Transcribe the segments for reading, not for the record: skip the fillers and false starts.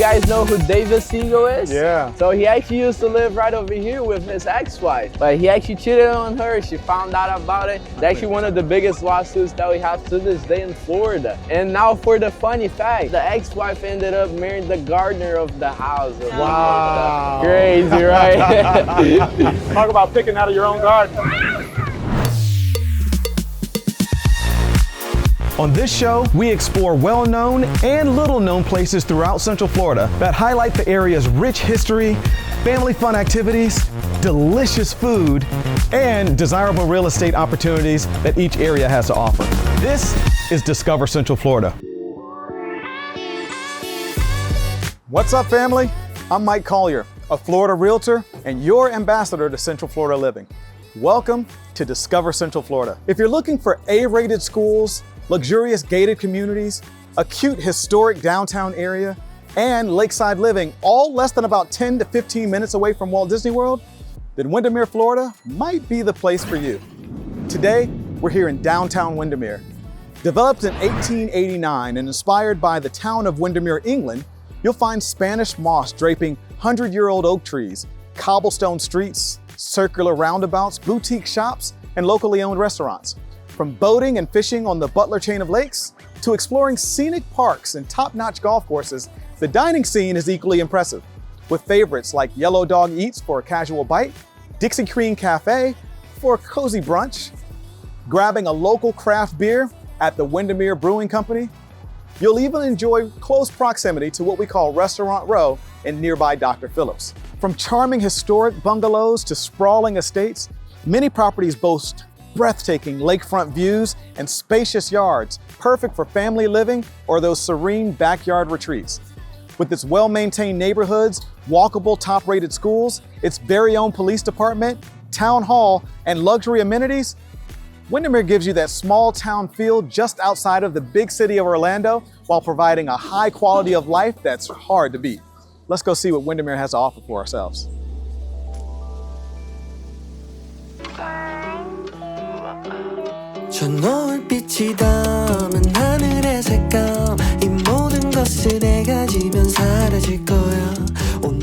guys know who WWC Good is? Yeah. So he actually used to live right over here with his ex-wife, but he actually cheated on her. She found out about it. It's actually one of the biggest lawsuits that we have to this day in Florida. And now for the funny fact, the ex-wife ended up marrying the gardener of the house. Wow. Crazy, right? Talk about picking out of your own garden. On this show, we explore well-known and little-known places throughout Central Florida that highlight the area's rich history, family fun activities, delicious food, and desirable real estate opportunities that each area has to offer. This is Discover Central Florida. What's up, family? I'm Mike Collier, a Florida realtor and your ambassador to Central Florida living. Welcome to Discover Central Florida. If you're looking for A-rated schools, luxurious gated communities, a cute historic downtown area, and lakeside living, all less than about 10 to 15 minutes away from Walt Disney World, then Windermere, Florida might be the place for you. Today, we're here in downtown Windermere. Developed in 1889 and inspired by the town of Windermere, England, you'll find Spanish moss draping 100-year-old oak trees, cobblestone streets, circular roundabouts, boutique shops, and locally owned restaurants. From boating and fishing on the Butler chain of lakes to exploring scenic parks and top-notch golf courses, the dining scene is equally impressive, with favorites like Yellow Dog Eats for a casual bite, Dixie Cream Cafe for a cozy brunch, grabbing a local craft beer at the Windermere Brewing Company. You'll even enjoy close proximity to what we call Restaurant Row in nearby Dr. Phillips. From charming historic bungalows to sprawling estates, many properties boast breathtaking lakefront views and spacious yards, perfect for family living or those serene backyard retreats. With its well-maintained neighborhoods, walkable top-rated schools, its very own police department, town hall, and luxury amenities, Windermere gives you that small town feel just outside of the big city of Orlando while providing a high quality of life that's hard to beat. Let's go see what Windermere has to offer for ourselves. 저 노을빛이 담은 하늘의 색감 이 모든 것을 내가 지면 사라질 거야.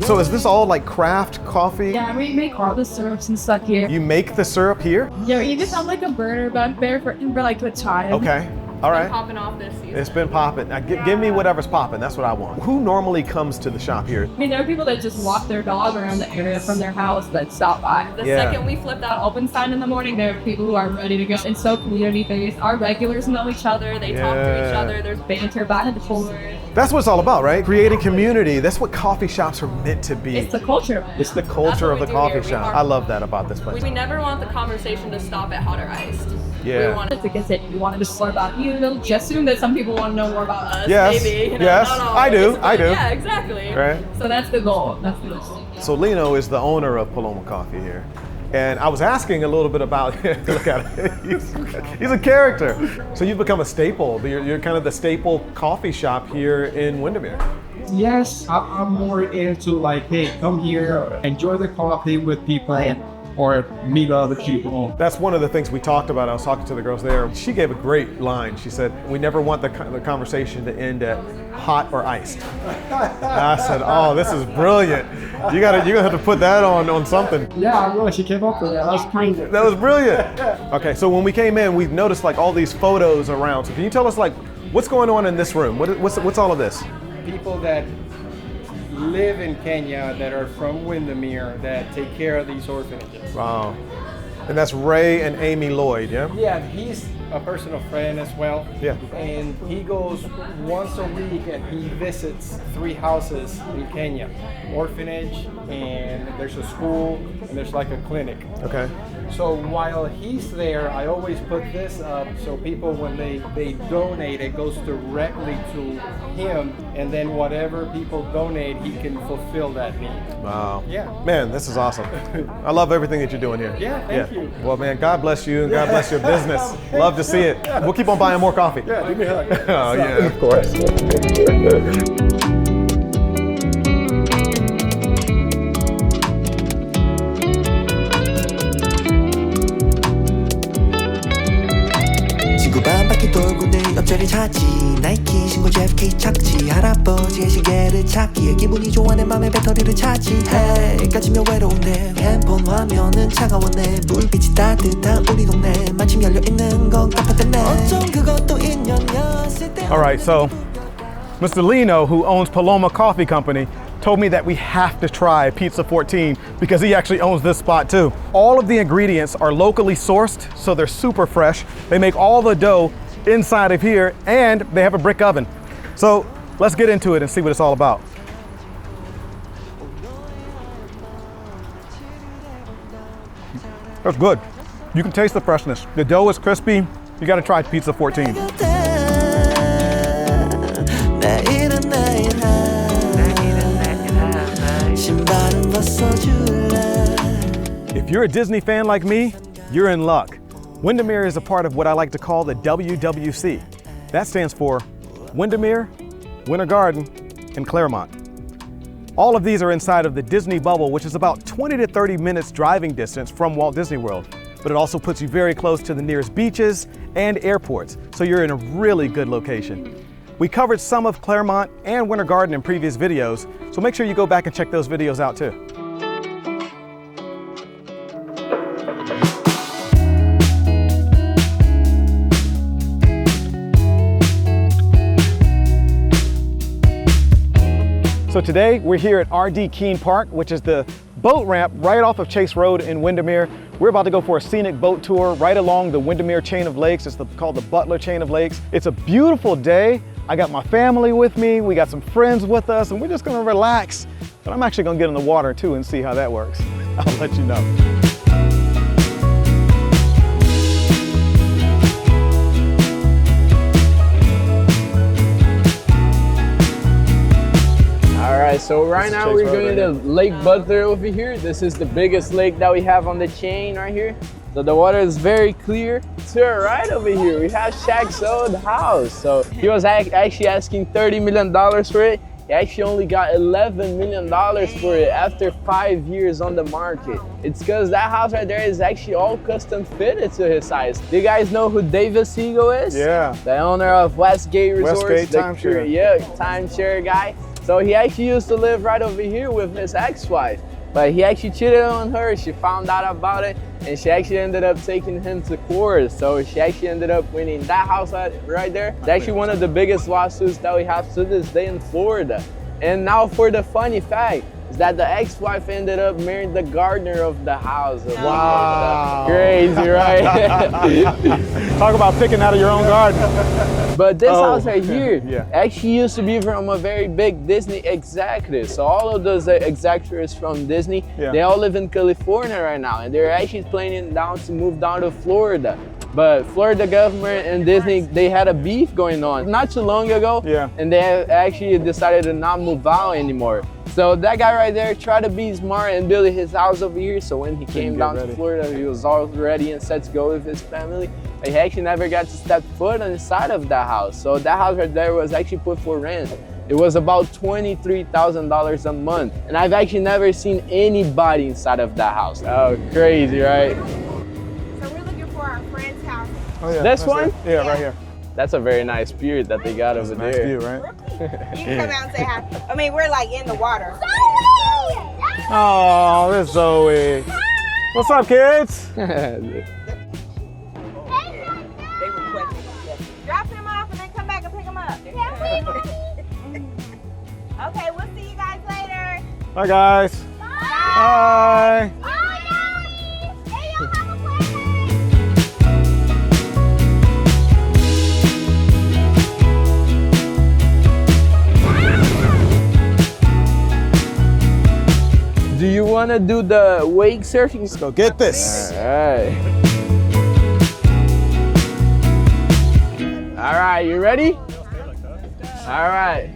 So is this all like craft coffee? Yeah, we make all the syrups and stuff here. You make the syrup here? Yeah, you just sound like a burner, but I'm better for like with time. Okay, all right. Popping off this season. It's been popping. Now, give me whatever's popping. That's what I want. Who normally comes to the shop here? I mean, there are people that just walk their dog around the area from their house that stop by. The second we flip that open sign in the morning, there are people who are ready to go. It's so community-based. Our regulars know each other. They talk to each other. There's banter back and forth. That's what it's all about, right? Creating community. That's what coffee shops are meant to be. It's the culture. It's the culture of the coffee shop. I love that about this place. We never want the conversation to stop at hot or iced. Yeah. We want it To continue. We wanted to more about you. Just assume that some people want to know more about us. Yes. Maybe. Yes. not I do. always, I but do. Yeah, exactly. Right. So that's the goal. That's the goal. So Lino is the owner of Paloma Coffee here. And I was asking a little bit about him. Look at him. He's a character. So you've become a staple. You're kind of the staple coffee shop here in Windermere. Yes, I'm more into like, hey, come here, enjoy the coffee with people, or meet other people. That's one of the things we talked about. I was talking to the girls there. She gave a great line. She said, we never want the conversation to end at hot or iced. And I said, oh, this is brilliant. You're gonna have to put that on something. Yeah, I really, she came up with that. That was kind of. That was brilliant. Okay, so when we came in, we noticed like all these photos around. So can you tell us like what's going on in this room? What's all of this? People that live in Kenya that are from Windermere that take care of these orphanages. Wow. And that's Ray and Amy Lloyd, yeah? Yeah, he's a personal friend as well. Yeah. And he goes once a week and he visits 3 houses in Kenya. Orphanage, and there's a school, and there's like a clinic. Okay. So while he's there, I always put this up so people, when they donate, it goes directly to him, and then whatever people donate, he can fulfill that need. Wow. Yeah. Man, this is awesome. I love everything that you're doing here. Yeah, thank you. Well, man, God bless you and God bless your business. Love to see it. We'll keep on buying more coffee. Yeah, give me a hug. Oh, yeah, of course. 지구 반바퀴 돌고 내 옆 돗자리 찾지 나이키 신고 재프키 착지 할아버지의 시계를 찾기에 기분이 좋아 내 맘에 배터리를 차지 Hey 까지면 외로운데 핸폰 화면은 차가웠네 불빛이 따뜻한 우리 동네 마침 열려있는 건 카페 때문에 어쩜 그것도 인연이야 All right, so Mr. Lino, who owns Paloma Coffee Company, told me that we have to try Pizza 14 because he actually owns this spot too. All of the ingredients are locally sourced, so they're super fresh. They make all the dough inside of here, and they have a brick oven. So let's get into it and see what it's all about. That's good. You can taste the freshness. The dough is crispy. You gotta try Pizza 14. If you're a Disney fan like me, you're in luck. Windermere is a part of what I like to call the WWC. That stands for Windermere, Winter Garden, and Claremont. All of these are inside of the Disney bubble, which is about 20 to 30 minutes driving distance from Walt Disney World. But it also puts you very close to the nearest beaches and airports, so you're in a really good location. We covered some of Claremont and Winter Garden in previous videos, so make sure you go back and check those videos out too. So today we're here at RD Keene Park, which is the boat ramp right off of Chase Road in Windermere. We're about to go for a scenic boat tour right along the Windermere chain of lakes. It's called the Butler chain of lakes. It's a beautiful day. I got my family with me. We got some friends with us, and we're just gonna relax. But I'm actually gonna get in the water too and see how that works. I'll let you know. So right now we're going to Lake Butler over here. This is the biggest lake that we have on the chain right here. So the water is very clear. To our right over here, we have Shaq's old house. So he was actually asking $30 million for it. He actually only got $11 million for it after 5 years on the market. It's because that house right there is actually all custom fitted to his size. Do you guys know who David Siegel is? Yeah. The owner of Westgate Resorts. Westgate Timeshare. Yeah, timeshare guy. So he actually used to live right over here with his ex-wife, but he actually cheated on her. She found out about it, and she actually ended up taking him to court. So she actually ended up winning that house right there. It's actually one of the biggest lawsuits that we have to this day in Florida. And now for the funny fact, is that the ex-wife ended up marrying the gardener of the house. Wow. Crazy, right? Talk about picking out of your own garden. But this house right here Yeah. actually used to be from a very big Disney executive. So all of those executives from Disney, they all live in California right now, and they're actually planning to move down to Florida. But Florida government and Disney, they had a beef going on not too long ago, and they actually decided to not move out anymore. So that guy right there tried to be smart and build his house over here. So when he came down to Florida, he was all ready and set to go with his family. But he actually never got to step foot inside of that house. So that house right there was actually put for rent. It was about $23,000 a month. And I've actually never seen anybody inside of that house. Oh, crazy, right? So we're looking for our friend's house. Oh, yeah. This one? Yeah, right here. That's a very nice pier that they got over Nice there. view, right? You can come out and say hi. I mean, we're like in the water. Oh, there's Zoe. What's up, kids? They requested. Drop him off and then come back and pick him up. Okay, we'll see you guys later. Bye, guys. Bye. Bye. Do you want to do the wake surfing? Let's go get this. All right. All right, you ready? All right.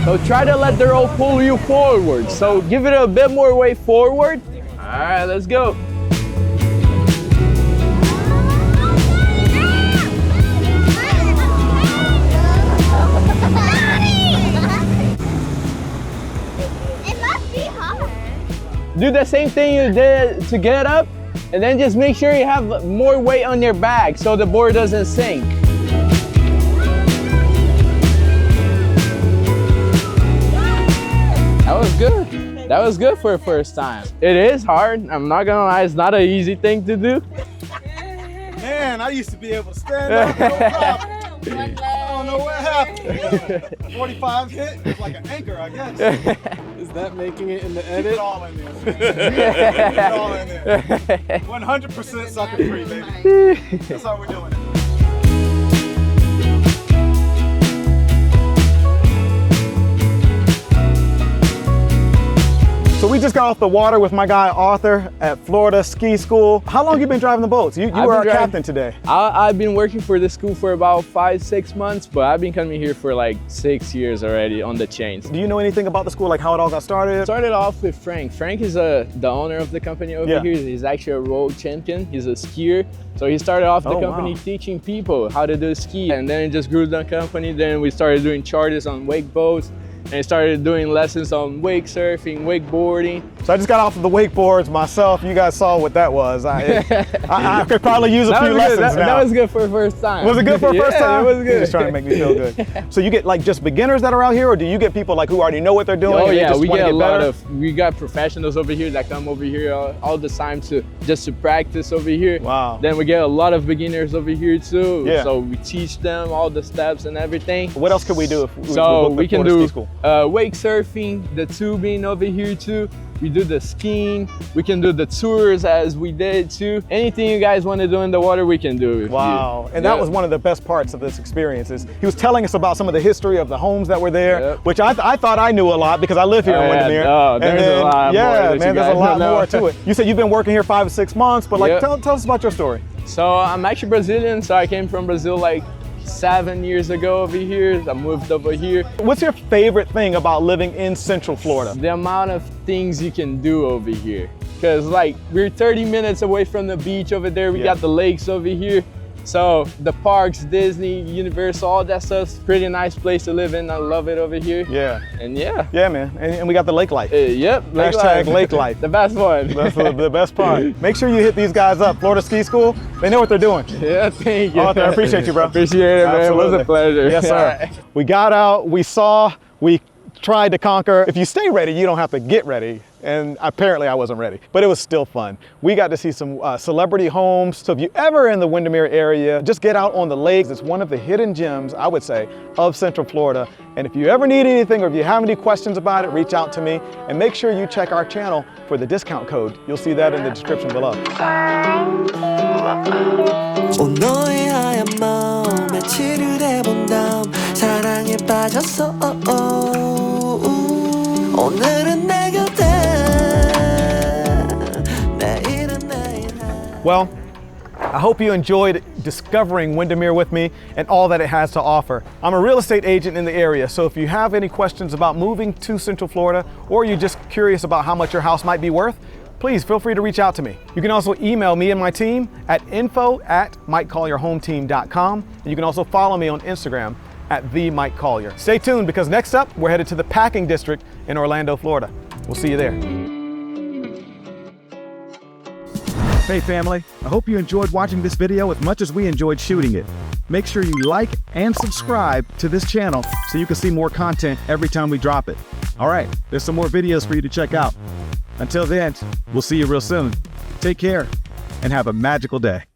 So try to let the rope pull you forward. So give it a bit more way forward. All right, let's go. It must be Do the same thing you did to get up, and then just make sure you have more weight on your back so the board doesn't sink. That was good. That was good for a first time. It is hard. I'm not gonna lie, it's not an easy thing to do. Man, I used to be able to stand up, no problem. I don't know what happened. 45 hit, it's like an anchor, I guess. Is that making it in the Keep edit? it all in there. Keep it all in there. 100% sucker free, baby. That's how we're doing it. So we just got off the water with my guy Arthur at Florida Ski School. How long you been driving the boats? You were our captain today. I've been working for the school for about 5-6 months, but I've been coming here for like 6 years already on the chains. Do you know anything about the school, like how it all got started? Started off with Frank. Frank is the owner of the company over here. He's actually a world champion. He's a skier. So he started off the company teaching people how to do ski, and then it just grew the company. Then we started doing charters on wake boats, and started doing lessons on wake surfing, wakeboarding. So I just got off of the wakeboards myself. You guys saw what that was. I could probably use a few lessons now. That was good for the first time. Was it good for the first time? It was good. You're just trying to make me feel good. So you get like just beginners that are out here, or do you get people like who already know what they're doing? Oh and yeah, they just we want get to a get lot better? we got professionals over here that come over here all the time to practice over here. Wow. Then we get a lot of beginners over here too. Yeah. So we teach them all the steps and everything. What else could we do if we we can do school? wake surfing, the tubing over here too. We do the skiing. We can do the tours as we did too. Anything you guys want to do in the water, we can do. Wow. And that was one of the best parts of this experience is he was telling us about some of the history of the homes that were there, which I thought I knew a lot because I live here in Windermere. Oh, there's a lot more. Man, there's a lot more to it. You said you've been working here 5 or 6 months, but like tell us about your story. So I'm actually Brazilian, so I came from Brazil like 7 years ago over here. I moved over here. What's your favorite thing about living in Central Florida? The amount of things you can do over here. Because like we're 30 minutes away from the beach over there. We got the lakes over here. So the parks, Disney, Universal, all that stuff's pretty nice place to live in. I love it over here. Yeah. And yeah. Yeah, man. And we got the lake life. Yep. Hashtag lake life. The best one. That's the best part. Make sure you hit these guys up. Florida Ski School. They know what they're doing. Yeah, thank you. Arthur, I appreciate you, bro. Appreciate it, man. Absolutely. It was a pleasure. Yes, sir. We got out, we saw, we tried to conquer. If you stay ready, you don't have to get ready. And apparently I wasn't ready, but it was still fun. We got to see some celebrity homes. So if you're ever in the Windermere area, just get out on the lakes. It's one of the hidden gems, I would say, of Central Florida. And if you ever need anything or if you have any questions about it, reach out to me and make sure you check our channel for the discount code. You'll see that in the description below. 너의 하얀 마음에 치를 해본 다음 사랑에 빠졌어 오늘은 내 곁에 내일은 내일 Well, I hope you enjoyed discovering Windermere with me and all that it has to offer. I'm a real estate agent in the area, so if you have any questions about moving to Central Florida or you're just curious about how much your house might be worth, please feel free to reach out to me. You can also email me and my team at info@MikeCollierHometeam.com, and you can also follow me on Instagram at @TheMikeCollier. Stay tuned because next up, we're headed to the Packing District in Orlando, Florida. We'll see you there. Hey family, I hope you enjoyed watching this video as much as we enjoyed shooting it. Make sure you like and subscribe to this channel so you can see more content every time we drop it. All right, there's some more videos for you to check out. Until then, we'll see you real soon. Take care and have a magical day.